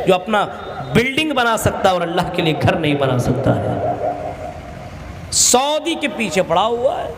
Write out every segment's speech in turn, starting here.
جو اپنا بلڈنگ بنا سکتا ہے اور اللہ کے لیے گھر نہیں بنا سکتا ہے، سعودی کے پیچھے پڑا ہوا ہے۔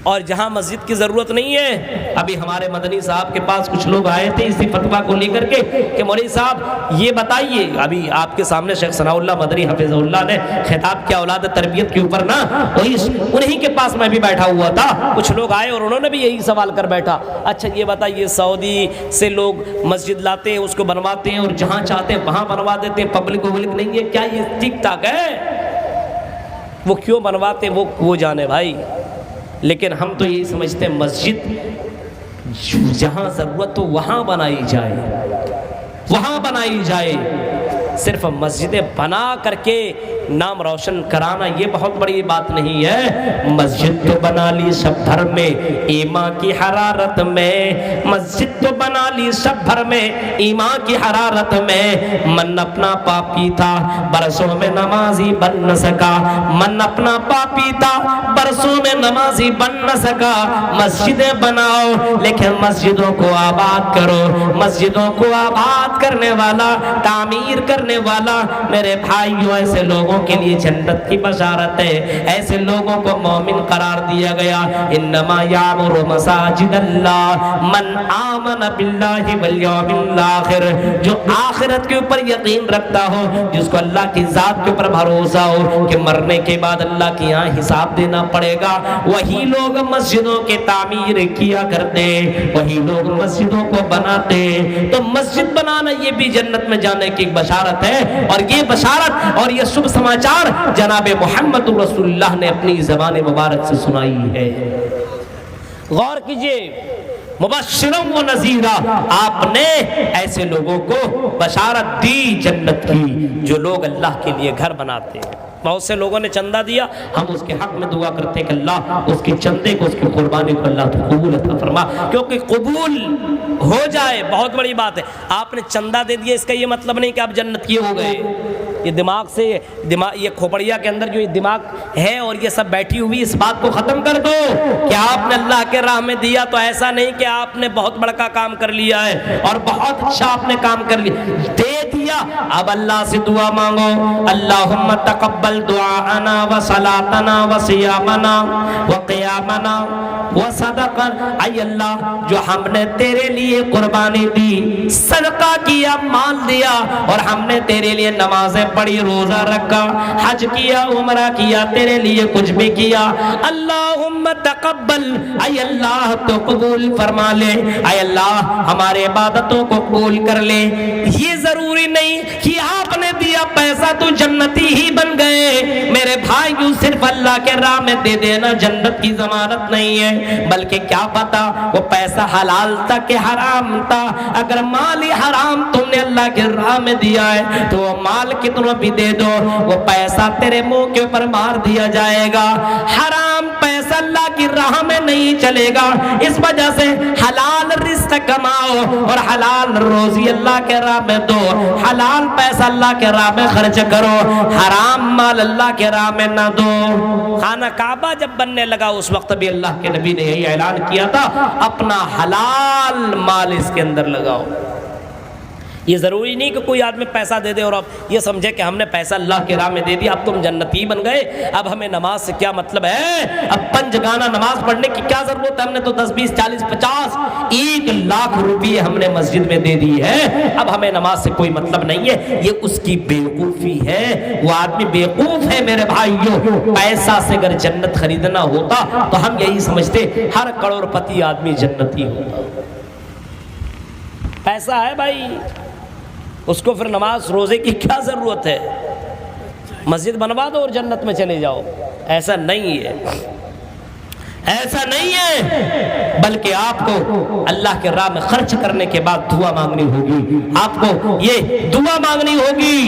اور جہاں مسجد کی ضرورت نہیں ہے، ابھی ہمارے مدنی صاحب کے پاس کچھ لوگ آئے تھے اسی فتویٰ کو لے کر کے کہ مولوی صاحب یہ بتائیے، ابھی آپ کے سامنے شیخ ثناء اللہ مدنی حفظہ اللہ نے خطاب کیا اولاد تربیت کے اوپر نا، وہی انہی کے پاس میں بھی بیٹھا ہوا تھا، کچھ لوگ آئے اور انہوں نے بھی یہی سوال کر بیٹھا، اچھا یہ بتائیے سعودی سے لوگ مسجد لاتے ہیں، اس کو بنواتے ہیں اور جہاں چاہتے ہیں وہاں بنوا دیتے ہیں، پبلک وبلک نہیں ہے، کیا یہ ٹھیک ٹھاک ہے؟ وہ کیوں بنواتے ہیں وہ جانے بھائی، لیکن ہم تو یہی سمجھتے ہیں مسجد جہاں ضرورت ہو وہاں بنائی جائے، وہاں بنائی جائے۔ صرف مسجدیں بنا کر کے نام روشن کرانا یہ بہت بڑی بات نہیں ہے۔ مسجد تو بنا لی سب بھر میں ایمان کی حرارت میں، مسجد تو بنا لی سب بھر میں ایمان کی حرارت میں، من اپنا پاپی تھا برسوں میں نمازی بن نہ سکا، من اپنا پاپی تھا برسوں میں نمازی بن نہ سکا۔ مسجدیں بناؤ لیکن مسجدوں کو آباد کرو، مسجدوں کو آباد کرنے والا، تعمیر کرنے والا میرے بھائیوں ایسے لوگوں کے لیے جنت کی بشارت ہے، ایسے لوگوں کو مومن قرار دیا گیا۔ انما یعمر مساجد اللہ من آمن باللہ والیوم الآخر، جو آخرت کے اوپر یقین رکھتا ہو، جس کو اللہ کی ذات کے اوپر بھروسہ ہو کہ مرنے کے بعد اللہ کے یہاں حساب دینا پڑے گا، وہی لوگ مسجدوں کے تعمیر کیا کرتے، وہی لوگ مسجدوں کو بناتے۔ تو مسجد بنانا یہ بھی جنت میں جانے کی ایک بشارت ہے، اور یہ بشارت اور یہ شبھ سماچار جناب محمد رسول اللہ نے اپنی زبان مبارک سے سنائی ہے۔ غور کیجئے، مبشرا و نذیرا، آپ نے ایسے لوگوں کو بشارت دی جنت کی جو لوگ اللہ کے لیے گھر بناتے ہیں۔ بہت سے لوگوں نے چندہ دیا، ہم اس کے حق میں دعا کرتے ہیں کہ اللہ اس کے چندے کو، اس کی قربانی کو اللہ تو قبول عطا فرما، کیونکہ قبول ہو جائے بہت بڑی بات ہے۔ آپ نے چندہ دے دیا، اس کا یہ مطلب نہیں کہ آپ جنت کیے ہو گئے۔ یہ دماغ سے یہ کھوپڑیا کے اندر جو یہ دماغ ہے اور یہ سب بیٹھی ہوئی، اس بات کو ختم کر دو کہ آپ نے اللہ کے راہ میں دیا تو ایسا نہیں کہ آپ نے بہت بڑا کام کر لیا ہے اور بہت اچھا آپ نے کام کر لیا، دے دیا۔ اب اللہ سے دعا مانگو، اللہم تقبل دعاءنا وصلاتنا وصیامنا وقیامنا وصدقنا، اے اللہ جو ہم نے تیرے لیے قربانی دی، صدقہ کیا، مال دیا، اور ہم نے تیرے لیے نمازیں پڑھی، روزہ رکھا، حج کیا، عمرہ کیا، تیرے لیے کچھ بھی کیا، اللہم تقبل، اے اللہ تو قبول فرما لے، اے اللہ ہمارے عبادتوں کو قبول کر لے۔ یہ ضروری نہیں کہ آپ نے دیا پیسہ تو جنتی ہی بن گئے، میرے بھائیو صرف اللہ کے راہ میں دے دینا جنت کی ضمانت نہیں ہے، بلکہ کیا پتا وہ پیسہ حلال تھا کہ حرام تھا۔ اگر مال ہی حرام تم نے اللہ کے راہ میں دیا ہے تو وہ مال کتنا بھی دے دو، وہ پیسہ تیرے منہ کے اوپر مار دیا جائے گا۔ حرام پیسہ اللہ کی راہ میں نہیں چلے گا، اس وجہ سے حلال رزق کماؤ اور حلال روزی اللہ کے راہ میں دو، حلال پیسہ اللہ کے راہ میں خرچ کرو، حرام مال اللہ کے راہ میں نہ دو۔ خانہ کعبہ جب بننے لگا اس وقت بھی اللہ کے نبی نے یہی اعلان کیا تھا، اپنا حلال مال اس کے اندر لگاؤ۔ یہ ضروری نہیں کہ کوئی آدمی پیسہ دے دے اور اب یہ سمجھے کہ ہم نے پیسہ اللہ کے راہ میں دے دیا اب تم جنتی بن گئے، اب ہمیں نماز سے کیا مطلب ہے، اب پنج گانا نماز پڑھنے کی کیا ضرورت ہے، ہم نے تو 10 20 40 50 1 لاکھ روپیے ہم نے مسجد میں دے دی ہے، اب ہمیں نماز سے کوئی مطلب نہیں ہے۔ یہ اس کی بیوقوفی ہے، وہ آدمی بیوقوف ہے میرے بھائیوں۔ پیسہ سے اگر جنت خریدنا ہوتا تو ہم یہی سمجھتے ہر کروڑ پتی آدمی جنتی ہوتا۔ پیسہ ہے بھائی، اس کو پھر نماز روزے کی کیا ضرورت ہے، مسجد بنوا دو اور جنت میں چلے جاؤ۔ ایسا نہیں ہے، ایسا نہیں ہے، بلکہ آپ کو اللہ کے راہ میں خرچ کرنے کے بعد دعا مانگنی ہوگی، آپ کو یہ دعا مانگنی ہوگی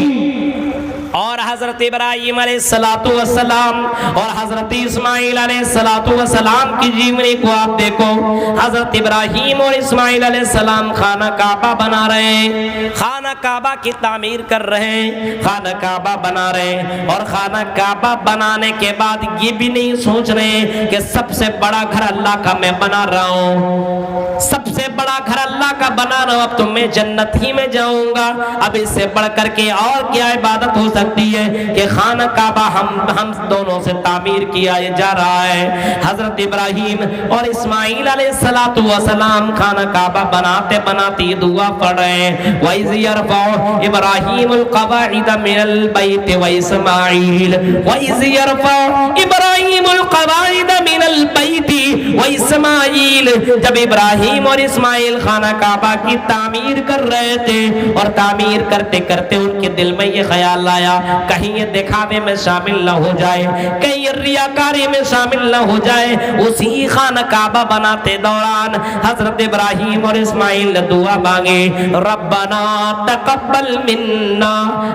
اور حضرت ابراہیم علیہ السلام اور حضرت اسماعیل علیہ السلام کی جیونی کو آپ دیکھو. حضرت ابراہیم اور اسماعیل علیہ السلام خانہ کعبہ بنا رہے ہیں, خانہ کعبہ کی تعمیر کر رہے ہیں, خانہ کعبہ بنا رہے ہیں. اور خانہ کعبہ بنانے کے بعد یہ بھی نہیں سوچ رہے کہ سب سے بڑا گھر اللہ کا میں بنا رہا ہوں, سب سے بڑا گھر اللہ کا بنا رہا ہوں, اب تو میں جنت ہی میں جاؤں گا. اب اس سے بڑھ کر کے اور کیا عبادت ہو سکتی ہے کہ خانہ کعبہ ہم دونوں سے تعمیر کیا جا رہا ہے. حضرت ابراہیم اور اسماعیل علیہ السلام خانہ کعبہ بناتے بناتے دعا پڑھ رہے ہیں. وَإِذْ يَرْفَعُ إِبْرَاهِيمُ الْقَوَاعِدَ مِنَ الْبَيْتِ وَإِسْمَاعِيلُ وَإِذْ يَرْفَعُ إِبْرَاهِيمُ الْقَوَاعِدَ مِنَ الْبَيْتِ وَإِسْمَاعِيلُ. جب ابراہیم اور اسماعیل خانہ کعبہ کی تعمیر کر رہے تھے اور تعمیر کرتے کرتے ان کے دل میں یہ خیال آیا کہیں یہ دکھاوے میں شامل نہ ہو جائے, کہیں یہ ریاکاری میں شامل نہ ہو جائے. اسی خانہ کعبہ بناتے دوران حضرت ابراہیم اور اسماعیل نے دعا مانگے, ربنا تقبل منا,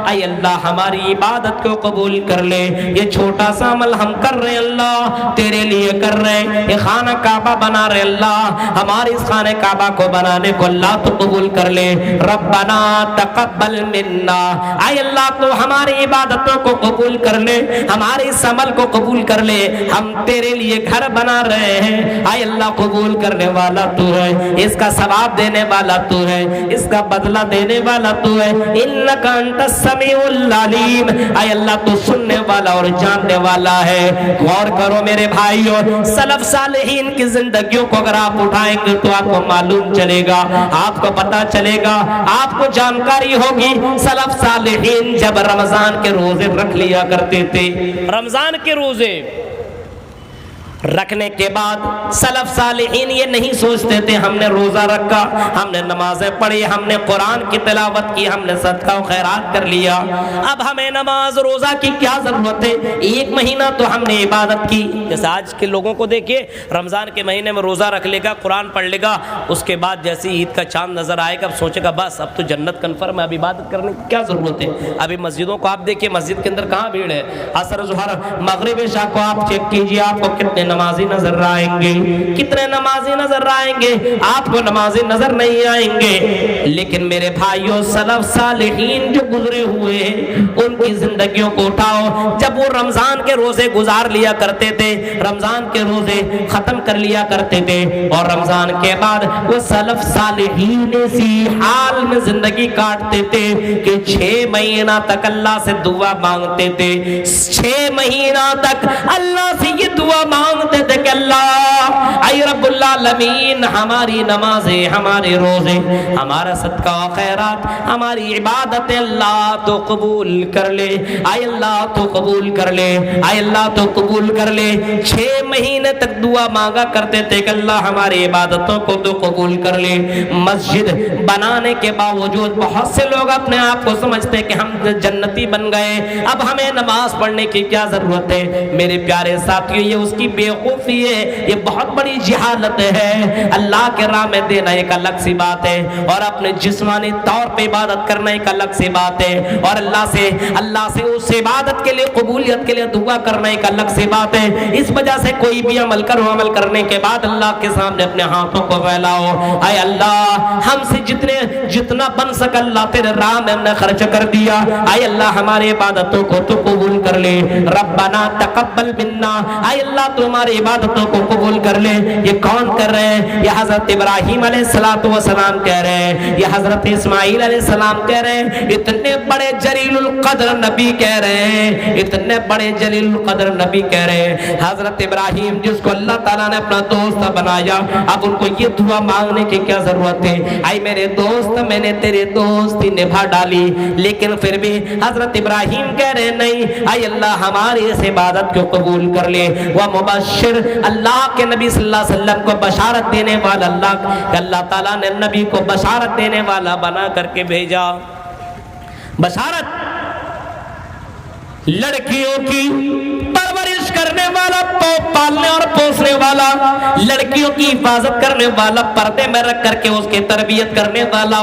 اے اللہ ہماری عبادت کو قبول کر لے. یہ چھوٹا سا عمل ہم کر رہے اللہ تیرے لیے کر رہے, یہ خانہ کعبہ بنا رہے اللہ, ہمارے اس خانہ کعبہ کو بنانے کو اللہ تو قبول کر لے. ربنا تقبل منا, اے اللہ تو ہماری عبادتوں کو قبول کر لے, ہمارے اس عمل کو قبول کر لے. ہم تیرے لیے گھر بنا رہے ہیں, اے اللہ قبول کرنے والا تو ہے, اس کا ثواب دینے والا تو ہے, اس کا بدلہ دینے والا تو ہے. انک انت السمیع العلیم, اے اللہ تو سننے والا اور جاننے والا ہے. غور کرو میرے بھائیو, سلف صالحین کی زندگیوں کو اگر آپ اٹھائیں گے تو آپ کو معلوم چلے گا, آپ کو پتا چلے گا, آپ کو جانکاری ہوگی. سلف صالحین جب رمضان کے روزے رکھ لیا کرتے تھے, رمضان کے روزے رکھنے کے بعد سلف صالحین یہ نہیں سوچتے تھے ہم نے روزہ رکھا, ہم نے نمازیں پڑھی, ہم نے قرآن کی تلاوت کی, ہم نے صدقہ و خیرات کر لیا, اب ہمیں نماز روزہ کی کیا ضرورت ہے, ایک مہینہ تو ہم نے عبادت کی. جیسے آج کے لوگوں کو دیکھیے, رمضان کے مہینے میں روزہ رکھ لے گا, قرآن پڑھ لے گا, اس کے بعد جیسے عید کا چاند نظر آئے گا اب سوچے گا بس اب تو جنت کنفرم ہے, اب عبادت کرنے کی کیا ضرورت ہے. ابھی مسجدوں کو آپ دیکھیے, مسجد کے اندر کہاں بھیڑ ہے, عصر ظہر مغرب عشاء کو آپ چیک کیجئے, آپ کو کتنے نمازی نظر آئیں گے, کتنے نمازی نظر آئیں گے, آپ کو نمازی نظر نہیں آئیں گے. لیکن میرے بھائیوں سلف صالحین جو گزرے ہوئے ہیں ان کی زندگیوں کو اٹھاؤ, جب وہ رمضان کے روزے گزار لیا کرتے تھے, رمضان کے روزے ختم کر لیا کرتے تھے, اور رمضان کے بعد وہ سلف صالحین اسی حال میں زندگی کاٹتے تھے کہ 6 مہینہ تک اللہ سے دعا مانگتے تھے, 6 مہینہ تک اللہ سے یہ دعا مانگتے تھے کہ اللہ اے رب العالمین ہماری نمازیں, ہمارے روزے, ہمارا صدقہ و خیرات, ہماری عبادت اللہ تو قبول کر لے, اے اللہ تو قبول کر لے, اے اللہ تو قبول کر لے. 6 مہینے تک دعا مانگا کرتے تھے کہ اللہ ہماری عبادتوں کو تو قبول کر لے. مسجد بنانے کے باوجود بہت سے لوگ اپنے آپ کو سمجھتے کہ ہم جنتی بن گئے, اب ہمیں نماز پڑھنے کی کیا ضرورت ہے. میرے پیارے ساتھیو یہ اس کی بیوقوفی ہے, یہ بہت بڑی جہالت ہے. اللہ کے راہ میں دینا ایک الگ سی بات ہے, اور اپنے جسمانی طور پہ عبادت کرنا ایک الگ سی بات ہے, اور اللہ سے اس عبادت کے لیے, قبولیت کے لیے دعا کرنا ایک الگ سی بات ہے. اس وجہ سے کوئی بھی عمل کرو, عمل کرنے کے بعد اللہ کے سامنے اپنے ہاتھوں کو پھیلاؤ, اے اللہ ہم سے جتنا بن سکا اللہ تیرے راہ میں ہم نے خرچ کر دیا, اے اللہ ہماری عبادتوں کو تو قبول کر لے. ربنا تقبل منا, اے اللہ تو ہماری عبادتوں کو قبول کر لے. یہ کون کر رہے ہیں؟ یہ حضرت ابراہیم علیہ السلام کہہ رہے ہیں, یہ حضرت اسماعیل علیہ السلام کہہ رہے ہیں, اتنے بڑے جلیل القدر نبی کہہ رہے ہیں, اتنے بڑے جلیل القدر نبی کہہ رہے ہیں. حضرت ابراہیم جس کو اللہ تعالیٰ نے اپنا دوست بنایا, اب ان کو یہ دعا مانگنے کی کیا ضرورت ہے. اے میرے دوست میں نے تیرے دوستی نبھا ڈالی, لیکن پھر بھی حضرت ابراہیم کہہ رہے نہیں, اے اللہ ہماری اس عبادت کو قبول کر لے. وہ مبشر, اللہ کے نبی صلی اللہ علیہ وسلم کو بشارت دینے والا, اللہ تعالیٰ نے نبی کو بشارت دینے والا بنا کر کے بھیجا. بشارت لڑکیوں کی پرورش کرنے والا, پالنے اور پوسنے والا, لڑکیوں کی حفاظت کرنے والا, پردے میں رکھ کر کے اس کی تربیت کرنے والا,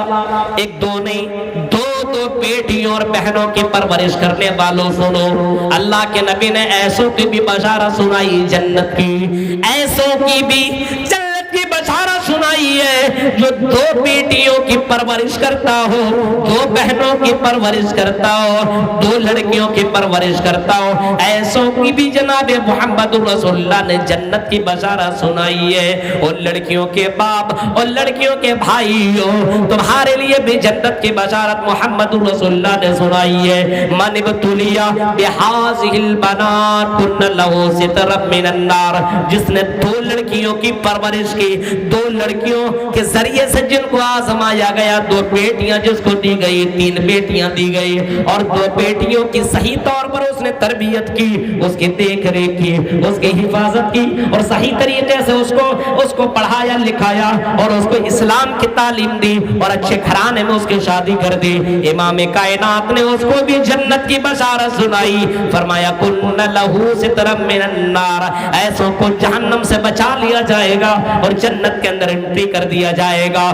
ایک دو نہیں, دو دو بیٹیوں اور بہنوں کی پرورش کرنے والوں سنو، اللہ کے نبی نے ایسوں کی بھی بشارت سنائی جنت کی، ایسوں کی بھی جنت کی بشارت سنائی ہے جو دو بیٹیوں کی پرورش کرتا ہو، دو بہنوں کی پرورش کرتا ہو، دو لڑکیوں کی پرورش کرتا ہو، ایسوں کی بھی جناب محمد رسول اللہ نے جنت کی بشارت سنائی ہے۔ اور لڑکیوں کے باپ اور لڑکیوں کے بھائیوں، تمہارے لیے بھی جنت کی بشارت محمد رسول اللہ نے سنائی ہے۔ من ابتلیا بہذہ البنات کن لہ سترا من النار، جس نے دو لڑکیوں کی پرورش کی، دو لڑکیوں کے ذریعے سے جن کو آزمایا گیا، دو بیٹیاں جس کو دی گئی، تین بیٹیاں دی گئی، اور دو بیٹیوں کی صحیح طور پر اس نے تربیت کی، اس کی دیکھ ریکھ کی، اس کی حفاظت کی، اور صحیح طریقے سے اس کو پڑھایا لکھایا اور اس کو اسلام کی تعلیم دی، اور اچھے گھرانے میں اس کی شادی کر دی۔ امام کائنات نے اس کو بھی جنت کی بشارت سنائی، فرمایا کن لہ سترا من النار، ایسوں کو جہنم سے بچا لیا جائے گا اور جنت کے اندر انٹری کر دیا جائے گا۔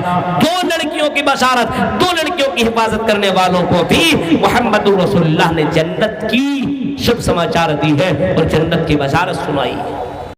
دو لڑکیوں کی بشارت، دو لڑکیوں کی حفاظت کرنے والوں کو بھی محمد رسول اللہ نے جنت کی شب سماچار دی ہے اور جنت کی بشارت سنائی ہے۔